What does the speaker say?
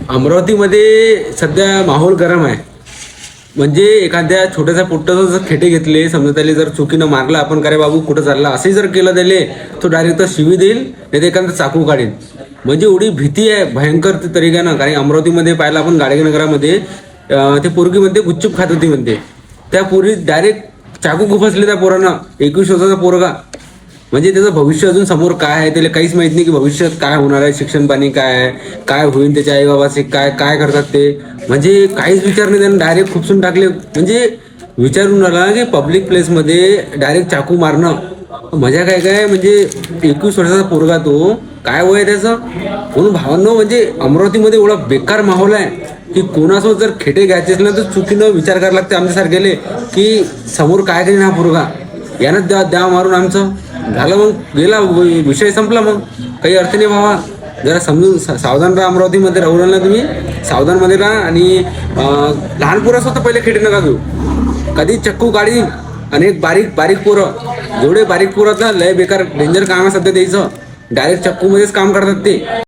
अमरावतीमध्ये सध्या माहोल गरम आहे. म्हणजे एखाद्या छोट्याशा पोट्टाचं जर खेटे घेतले, समजा त्याला जर चुकीनं मारला आपण, का रे बाबू कुठं चालला असंही जर केलं त्याले, तो डायरेक्ट शिवी देईल, नाही तर एखादा चाकू काढेल. म्हणजे एवढी भीती आहे भयंकर ते तरीक्यानं. कारण अमरावतीमध्ये पाहिलं आपण गाडगेनगरामध्ये ते पोरगी म्हणते गुपचूप खात होती म्हणते, त्या पोरी डायरेक्ट चाकू खुपसले त्या पोरानं. 21 वर्षाचा पोरगा. म्हणजे त्याचं भविष्य अजून समोर काय आहे त्याला काहीच माहित नाही, की भविष्यात काय होणार आहे, शिक्षण पाणी काय आहे, काय होईल त्याच्या आईबाबाचे, काय काय करतात ते. म्हणजे काहीच विचार नाही, त्यानं डायरेक्ट खुपसून टाकले. म्हणजे विचारून आला की पब्लिक प्लेसमध्ये डायरेक्ट चाकू मारणं मजा काय काय. म्हणजे 21 वर्षाचा पोरगा, तो काय वय आहे त्याचं. म्हणून भावांनो, म्हणजे अमरावतीमध्ये एवढा बेकार माहोल आहे की कोणासोबत जर खेटे घ्यायचे असले तर चुकीनं विचार करायला लागते आमच्यासारखेले, की समोर काय करेन हा पोरगा, यानं द्या मारून आमचं झालं. मग गेला विषय संपला. मग काही अर्थ नाही भावा. जरा समजून सावधान राहा. अमरावतीमध्ये राहू ना तुम्ही, सावधानमध्ये राहा. आणि लहान पोरं स्वतः पहिले खेटे नका घेऊ. कधी चक्कू काढी. आणि एक बारीक बारीक पोरं, जेवढे बारीक पोरं ना लय बेकार डेंजर काम आहे सध्या द्यायचं. डायरेक्ट चक्कूमध्येच काम करतात ते.